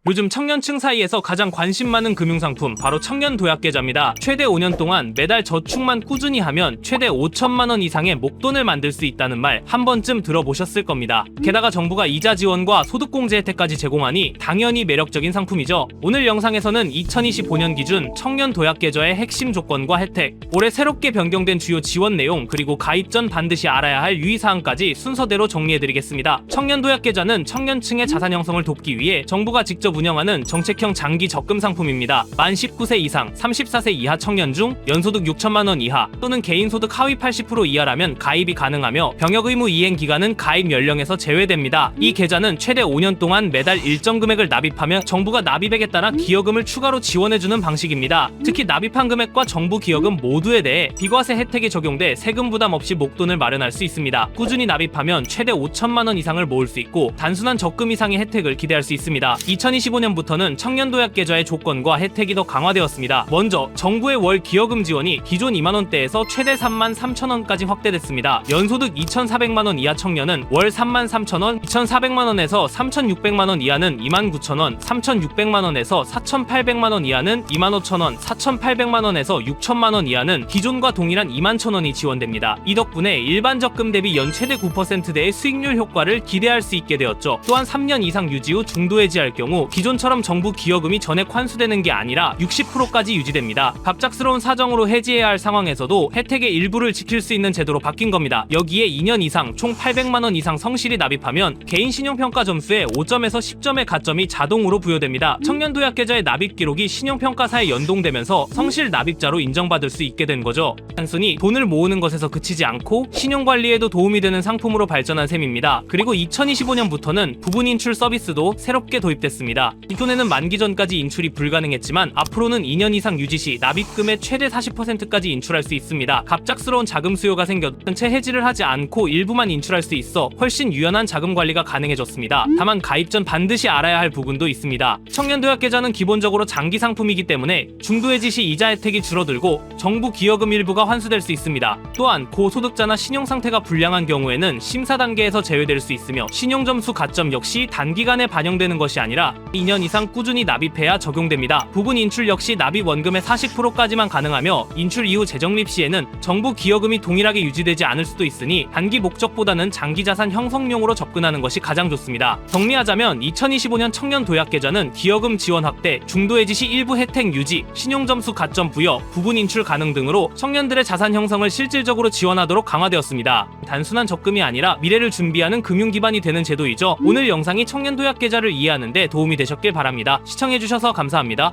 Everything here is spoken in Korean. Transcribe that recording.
요즘 청년층 사이에서 가장 관심 많은 금융상품 바로 청년도약계좌입니다. 최대 5년 동안 매달 저축만 꾸준히 하면 최대 5천만 원 이상의 목돈을 만들 수 있다는 말 한 번쯤 들어보셨을 겁니다. 게다가 정부가 이자 지원과 소득공제 혜택까지 제공하니 당연히 매력적인 상품이죠. 오늘 영상에서는 2025년 기준 청년도약계좌의 핵심 조건과 혜택, 올해 새롭게 변경된 주요 지원 내용, 그리고 가입 전 반드시 알아야 할 유의사항까지 순서대로 정리해드리겠습니다. 청년도약계좌는 청년층의 자산 형성을 돕기 위해 정부가 직접 운영하는 정책형 장기 적금 상품입니다. 만 19세 이상, 34세 이하 청년 중 연소득 6천만 원 이하 또는 개인소득 하위 80% 이하라면 가입이 가능하며 병역 의무 이행 기간은 가입 연령에서 제외됩니다. 이 계좌는 최대 5년 동안 매달 일정 금액을 납입하면 정부가 납입액에 따라 기여금을 추가로 지원해주는 방식입니다. 특히 납입한 금액과 정부 기여금 모두에 대해 비과세 혜택이 적용돼 세금 부담 없이 목돈을 마련할 수 있습니다. 꾸준히 납입하면 최대 5천만 원 이상을 모을 수 있고 단순한 적금 이상의 혜택을 기대할 수 있습니다. 2025년부터는 청년도약계좌의 조건과 혜택이 더 강화되었습니다. 먼저 정부의 월 기여금 지원이 기존 2만 원대에서 최대 3만 3천 원까지 확대됐습니다. 연소득 2,400만 원 이하 청년은 월 3만 3천 원, 2,400만 원에서 3,600만 원 이하는 2만 9천 원, 3,600만 원에서 4,800만 원 이하는 2만 5천 원, 4,800만 원에서 6천만 원 이하는 기존과 동일한 2만 천 원이 지원됩니다. 이 덕분에 일반 적금 대비 연 최대 9%대의 수익률 효과를 기대할 수 있게 되었죠. 또한 3년 이상 유지 후 중도 해지할 경우 기존처럼 정부 기여금이 전액 환수되는 게 아니라 60%까지 유지됩니다. 갑작스러운 사정으로 해지해야 할 상황에서도 혜택의 일부를 지킬 수 있는 제도로 바뀐 겁니다. 여기에 2년 이상 총 800만 원 이상 성실히 납입하면 개인 신용평가 점수에 5점에서 10점의 가점이 자동으로 부여됩니다. 청년도약계좌의 납입 기록이 신용평가사에 연동되면서 성실 납입자로 인정받을 수 있게 된 거죠. 단순히 돈을 모으는 것에서 그치지 않고 신용관리에도 도움이 되는 상품으로 발전한 셈입니다. 그리고 2025년부터는 부분 인출 서비스도 새롭게 도입됐습니다. 기존에는 만기 전까지 인출이 불가능했지만 앞으로는 2년 이상 유지 시 납입금의 최대 40%까지 인출할 수 있습니다. 갑작스러운 자금 수요가 생겨 전체 해지를 하지 않고 일부만 인출할 수 있어 훨씬 유연한 자금 관리가 가능해졌습니다. 다만 가입 전 반드시 알아야 할 부분도 있습니다. 청년도약계좌는 기본적으로 장기 상품이기 때문에 중도 해지 시 이자 혜택이 줄어들고 정부 기여금 일부가 환수될 수 있습니다. 또한 고소득자나 신용 상태가 불량한 경우에는 심사 단계에서 제외될 수 있으며 신용점수 가점 역시 단기간에 반영되는 것이 아니라 2년 이상 꾸준히 납입해야 적용됩니다. 부분 인출 역시 납입 원금의 40%까지만 가능하며 인출 이후 재정립 시에는 정부 기여금이 동일하게 유지되지 않을 수도 있으니 단기 목적보다는 장기 자산 형성용으로 접근하는 것이 가장 좋습니다. 정리하자면 2025년 청년도약계좌는 기여금 지원 확대, 중도 해지 시 일부 혜택 유지, 신용점수 가점 부여, 부분 인출 가능 등으로 청년들의 자산 형성을 실질적으로 지원하도록 강화되었습니다. 단순한 적금이 아니라 미래를 준비하는 금융 기반이 되는 제도이죠. 오늘 영상이 청년도약계좌를 이해하는 데 도움이 되셨길 바랍니다. 시청해주셔서 감사합니다.